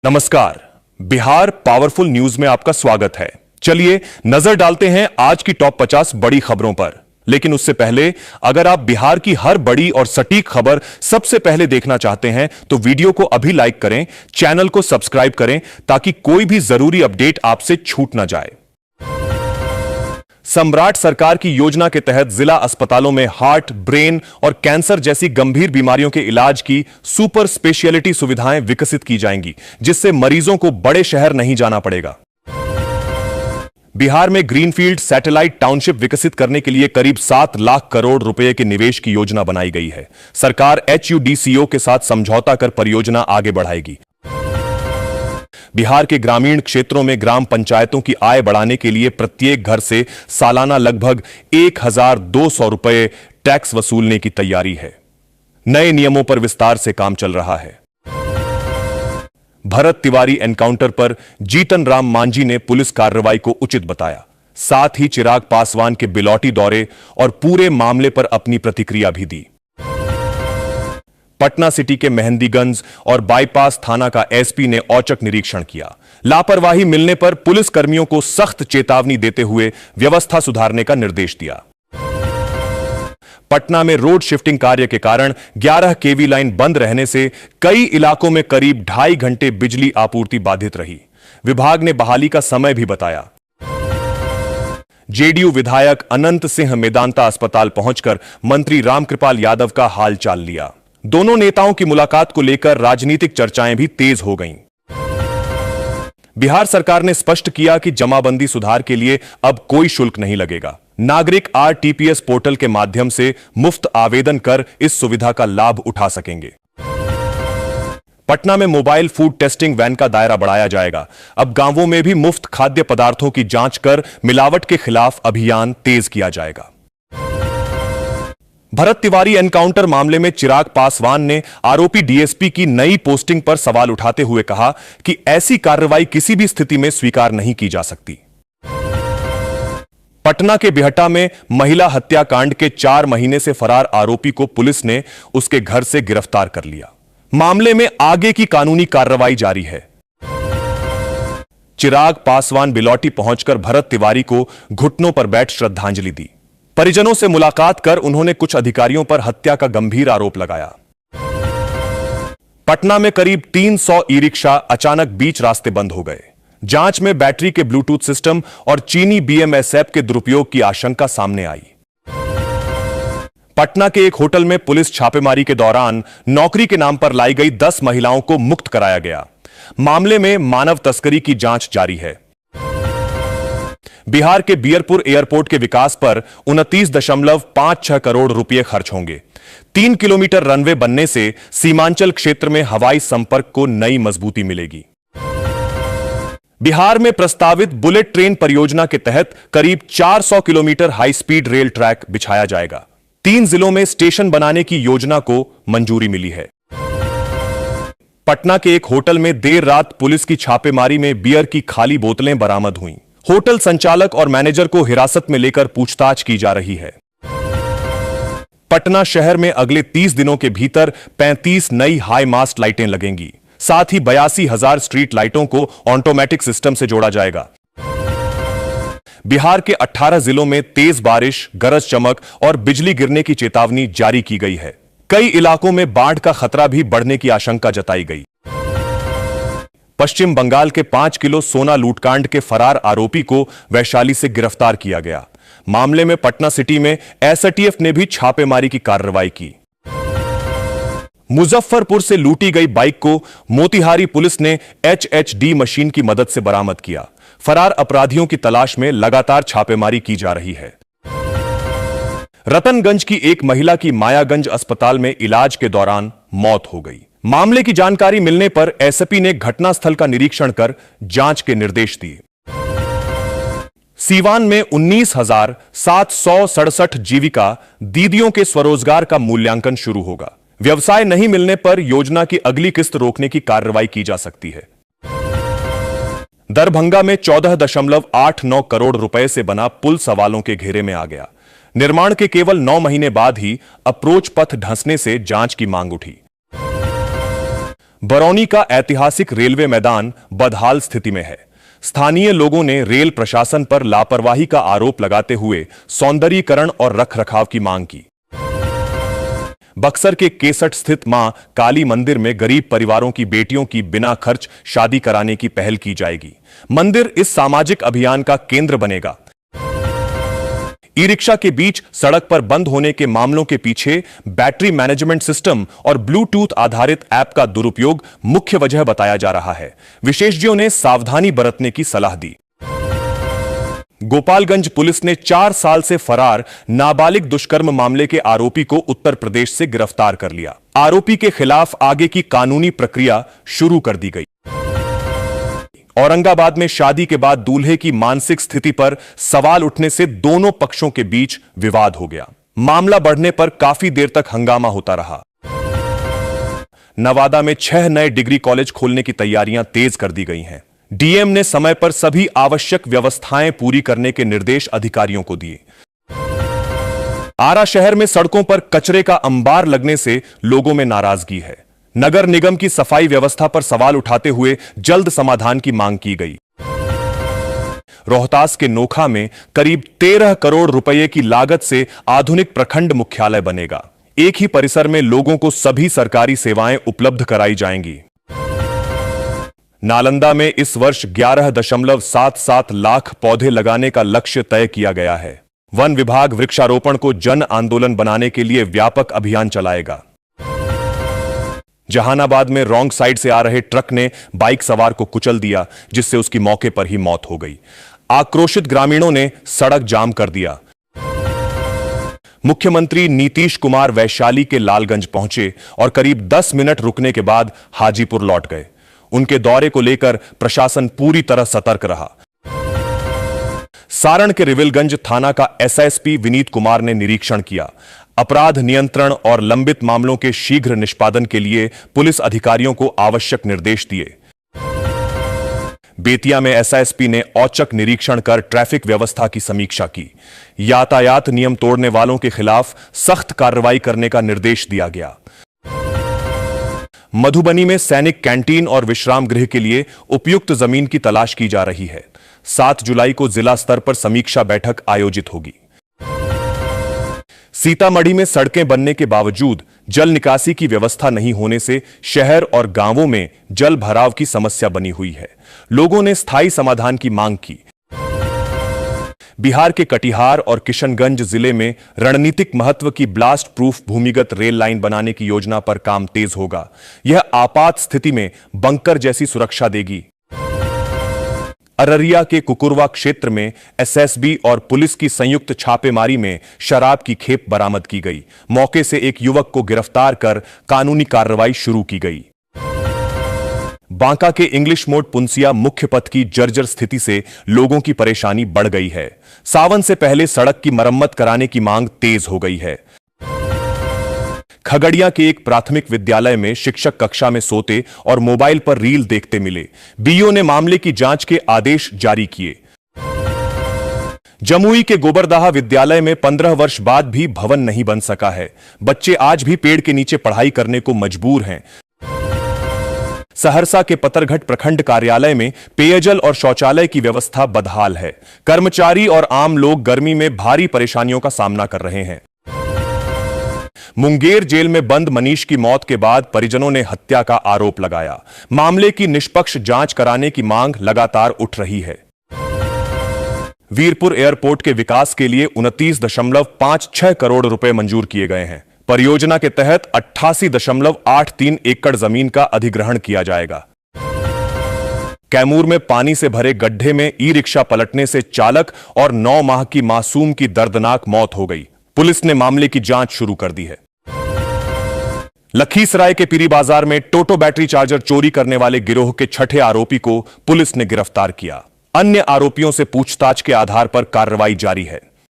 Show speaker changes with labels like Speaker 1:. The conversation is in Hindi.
Speaker 1: नमस्कार। बिहार पावरफुल न्यूज में आपका स्वागत है। चलिए नजर डालते हैं आज की टॉप 50 बड़ी खबरों पर। लेकिन उससे पहले अगर आप बिहार की हर बड़ी और सटीक खबर सबसे पहले देखना चाहते हैं तो वीडियो को अभी लाइक करें, चैनल को सब्सक्राइब करें ताकि कोई भी जरूरी अपडेट आपसे छूट ना जाए। सम्राट सरकार की योजना के तहत जिला अस्पतालों में हार्ट, ब्रेन और कैंसर जैसी गंभीर बीमारियों के इलाज की सुपर स्पेशियलिटी सुविधाएं विकसित की जाएंगी, जिससे मरीजों को बड़े शहर नहीं जाना पड़ेगा। बिहार में ग्रीनफील्ड सैटेलाइट टाउनशिप विकसित करने के लिए करीब 7 लाख करोड़ रुपए के निवेश की योजना बनाई गई है। सरकार HUDCO के साथ समझौता कर परियोजना आगे बढ़ाएगी। बिहार के ग्रामीण क्षेत्रों में ग्राम पंचायतों की आय बढ़ाने के लिए प्रत्येक घर से सालाना लगभग 1200 रुपए टैक्स वसूलने की तैयारी है। नए नियमों पर विस्तार से काम चल रहा है। भरत तिवारी एनकाउंटर पर जीतन राम मांझी ने पुलिस कार्रवाई को उचित बताया। साथ ही चिराग पासवान के बिलौटी दौरे और पूरे मामले पर अपनी प्रतिक्रिया भी दी। पटना सिटी के मेहंदीगंज और बाईपास थाना का एसपी ने औचक निरीक्षण किया। लापरवाही मिलने पर पुलिस कर्मियों को सख्त चेतावनी देते हुए व्यवस्था सुधारने का निर्देश दिया। पटना में रोड शिफ्टिंग कार्य के कारण 11 केवी लाइन बंद रहने से कई इलाकों में करीब 2.5 घंटे बिजली आपूर्ति बाधित रही। विभाग ने बहाली का समय भी बताया। जेडीयू विधायक अनंत सिंह मेदांता अस्पताल पहुंचकर मंत्री रामकृपाल यादव का हालचाल लिया। दोनों नेताओं की मुलाकात को लेकर राजनीतिक चर्चाएं भी तेज हो गईं। बिहार सरकार ने स्पष्ट किया कि जमाबंदी सुधार के लिए अब कोई शुल्क नहीं लगेगा। नागरिक RTPS पोर्टल के माध्यम से मुफ्त आवेदन कर इस सुविधा का लाभ उठा सकेंगे। पटना में मोबाइल फूड टेस्टिंग वैन का दायरा बढ़ाया जाएगा। अब गांवों में भी मुफ्त खाद्य पदार्थों की जांच कर मिलावट के खिलाफ अभियान तेज किया जाएगा। भरत तिवारी एनकाउंटर मामले में चिराग पासवान ने आरोपी DSP की नई पोस्टिंग पर सवाल उठाते हुए कहा कि ऐसी कार्रवाई किसी भी स्थिति में स्वीकार नहीं की जा सकती। पटना के बिहटा में महिला हत्याकांड के 4 महीने से फरार आरोपी को पुलिस ने उसके घर से गिरफ्तार कर लिया। मामले में आगे की कानूनी कार्रवाई जारी है। चिराग पासवान बिलौटी पहुंचकर भरत तिवारी को घुटनों पर बैठ श्रद्धांजलि दी। परिजनों से मुलाकात कर उन्होंने कुछ अधिकारियों पर हत्या का गंभीर आरोप लगाया। पटना में करीब 300 ई-रिक्शा अचानक बीच रास्ते बंद हो गए। जांच में बैटरी के ब्लूटूथ सिस्टम और चीनी BMS ऐप के दुरुपयोग की आशंका सामने आई। पटना के एक होटल में पुलिस छापेमारी के दौरान नौकरी के नाम पर लाई गई 10 महिलाओं को मुक्त कराया गया। मामले में मानव तस्करी की जांच जारी है। बिहार के बियरपुर एयरपोर्ट के विकास पर 29.56 करोड़ रुपए खर्च होंगे। 3 किलोमीटर रनवे बनने से सीमांचल क्षेत्र में हवाई संपर्क को नई मजबूती मिलेगी। बिहार में प्रस्तावित बुलेट ट्रेन परियोजना के तहत करीब 400 kilometre high speed rail track बिछाया जाएगा। 3 जिलों में स्टेशन बनाने की योजना को मंजूरी मिली है। पटना के एक होटल में देर रात पुलिस की छापेमारी में बियर की खाली बोतलें बरामद हुईं। होटल संचालक और मैनेजर को हिरासत में लेकर पूछताछ की जा रही है। पटना शहर में अगले 30 दिनों के भीतर 35 नई हाई मास्ट लाइटें लगेंगी। साथ ही 82,000 स्ट्रीट लाइटों को ऑटोमेटिक सिस्टम से जोड़ा जाएगा। बिहार के 18 जिलों में तेज बारिश, गरज चमक और बिजली गिरने की चेतावनी जारी की गई है। कई इलाकों में बाढ़ का खतरा भी बढ़ने की आशंका जताई गई। पश्चिम बंगाल के 5 किलो सोना लूटकांड के फरार आरोपी को वैशाली से गिरफ्तार किया गया। मामले में पटना सिटी में SATF ने भी छापेमारी की कार्रवाई की। मुजफ्फरपुर से लूटी गई बाइक को मोतिहारी पुलिस ने HHD मशीन की मदद से बरामद किया। फरार अपराधियों की तलाश में लगातार छापेमारी की जा रही है। रतनगंज की एक महिला की मायागंज अस्पताल में इलाज के दौरान मौत हो गई। मामले की जानकारी मिलने पर एसपी ने घटनास्थल का निरीक्षण कर जांच के निर्देश दिए। सीवान में 19,767 जीविका दीदियों के स्वरोजगार का मूल्यांकन शुरू होगा। व्यवसाय नहीं मिलने पर योजना की अगली किस्त रोकने की कार्रवाई की जा सकती है। दरभंगा में 14.89 करोड़ रुपए से बना पुल सवालों के घेरे में आ गया। निर्माण के केवल 9 महीने बाद ही अप्रोच पथ धंसने से जांच की मांग उठी। बरौनी का ऐतिहासिक रेलवे मैदान बदहाल स्थिति में है। स्थानीय लोगों ने रेल प्रशासन पर लापरवाही का आरोप लगाते हुए सौंदर्यीकरण और रखरखाव की मांग की। बक्सर के केसट स्थित मां काली मंदिर में गरीब परिवारों की बेटियों की बिना खर्च शादी कराने की पहल की जाएगी। मंदिर इस सामाजिक अभियान का केंद्र बनेगा। ई रिक्शा के बीच सड़क पर बंद होने के मामलों के पीछे बैटरी मैनेजमेंट सिस्टम और ब्लूटूथ आधारित ऐप का दुरुपयोग मुख्य वजह बताया जा रहा है। विशेषज्ञों ने सावधानी बरतने की सलाह दी। गोपालगंज पुलिस ने 4 साल से फरार नाबालिग दुष्कर्म मामले के आरोपी को उत्तर प्रदेश से गिरफ्तार कर लिया। आरोपी के खिलाफ आगे की कानूनी प्रक्रिया शुरू कर दी गई। औरंगाबाद में शादी के बाद दूल्हे की मानसिक स्थिति पर सवाल उठने से दोनों पक्षों के बीच विवाद हो गया। मामला बढ़ने पर काफी देर तक हंगामा होता रहा। नवादा में 6 नए डिग्री कॉलेज खोलने की तैयारियां तेज कर दी गई हैं। डीएम ने समय पर सभी आवश्यक व्यवस्थाएं पूरी करने के निर्देश अधिकारियों को दिए। आरा शहर में सड़कों पर कचरे का अंबार लगने से लोगों में नाराजगी है। नगर निगम की सफाई व्यवस्था पर सवाल उठाते हुए जल्द समाधान की मांग की गई। रोहतास के नोखा में करीब 13 करोड़ रुपए की लागत से आधुनिक प्रखंड मुख्यालय बनेगा। एक ही परिसर में लोगों को सभी सरकारी सेवाएं उपलब्ध कराई जाएंगी। नालंदा में इस वर्ष 11.77 लाख पौधे लगाने का लक्ष्य तय किया गया है। वन विभाग वृक्षारोपण को जन आंदोलन बनाने के लिए व्यापक अभियान चलाएगा। जहानाबाद में रॉन्ग साइड से आ रहे ट्रक ने बाइक सवार को कुचल दिया, जिससे उसकी मौके पर ही मौत हो गई। आक्रोशित ग्रामीणों ने सड़क जाम कर दिया। मुख्यमंत्री नीतीश कुमार वैशाली के लालगंज पहुंचे और करीब 10 मिनट रुकने के बाद हाजीपुर लौट गए। उनके दौरे को लेकर प्रशासन पूरी तरह सतर्क रहा। सारण के रिविलगंज थाना का एसएसपी विनीत कुमार ने निरीक्षण किया। अपराध नियंत्रण और लंबित मामलों के शीघ्र निष्पादन के लिए पुलिस अधिकारियों को आवश्यक निर्देश दिए। बेतिया में एसएसपी ने औचक निरीक्षण कर ट्रैफिक व्यवस्था की समीक्षा की। यातायात नियम तोड़ने वालों के खिलाफ सख्त कार्रवाई करने का निर्देश दिया गया। मधुबनी में सैनिक कैंटीन और विश्राम गृह के लिए उपयुक्त जमीन की तलाश की जा रही है। 7 जुलाई को जिला स्तर पर समीक्षा बैठक आयोजित होगी। सीतामढ़ी में सड़कें बनने के बावजूद जल निकासी की व्यवस्था नहीं होने से शहर और गांवों में जल भराव की समस्या बनी हुई है। लोगों ने स्थायी समाधान की मांग की। बिहार के कटिहार और किशनगंज जिले में रणनीतिक महत्व की ब्लास्ट प्रूफ भूमिगत रेल लाइन बनाने की योजना पर काम तेज होगा। यह आपात स्थिति में बंकर जैसी सुरक्षा देगी। अररिया के कुकुरवा क्षेत्र में एसएसबी और पुलिस की संयुक्त छापेमारी में शराब की खेप बरामद की गई। मौके से एक युवक को गिरफ्तार कर कानूनी कार्रवाई शुरू की गई। बांका के इंग्लिश मोड पुंसिया मुख्य पथ की जर्जर स्थिति से लोगों की परेशानी बढ़ गई है। सावन से पहले सड़क की मरम्मत कराने की मांग तेज हो गई है। खगड़िया के एक प्राथमिक विद्यालय में शिक्षक कक्षा में सोते और मोबाइल पर रील देखते मिले। बीईओ ने मामले की जांच के आदेश जारी किए। जमुई के गोबरदाह विद्यालय में 15 वर्ष बाद भी भवन नहीं बन सका है। बच्चे आज भी पेड़ के नीचे पढ़ाई करने को मजबूर हैं। सहरसा के पतरघट प्रखंड कार्यालय में पेयजल और शौचालय की व्यवस्था बदहाल है। कर्मचारी और आम लोग गर्मी में भारी परेशानियों का सामना कर रहे हैं। मुंगेर जेल में बंद मनीष की मौत के बाद परिजनों ने हत्या का आरोप लगाया। मामले की निष्पक्ष जांच कराने की मांग लगातार उठ रही है। वीरपुर एयरपोर्ट के विकास के लिए 29.56 करोड़ रुपए मंजूर किए गए हैं। परियोजना के तहत 88.83 एकड़ जमीन का अधिग्रहण किया जाएगा। कैमूर में पानी से भरे गड्ढे में ई रिक्शा पलटने से चालक और 9 माह की मासूम की दर्दनाक मौत हो गई। पुलिस ने मामले की जांच शुरू कर दी है। लखीसराय के पीरी बाजार में टोटो बैटरी चार्जर चोरी करने वाले गिरोह के 6ठे आरोपी को पुलिस ने गिरफ्तार किया। अन्य आरोपियों से पूछताछ के आधार पर कार्रवाई जारी है।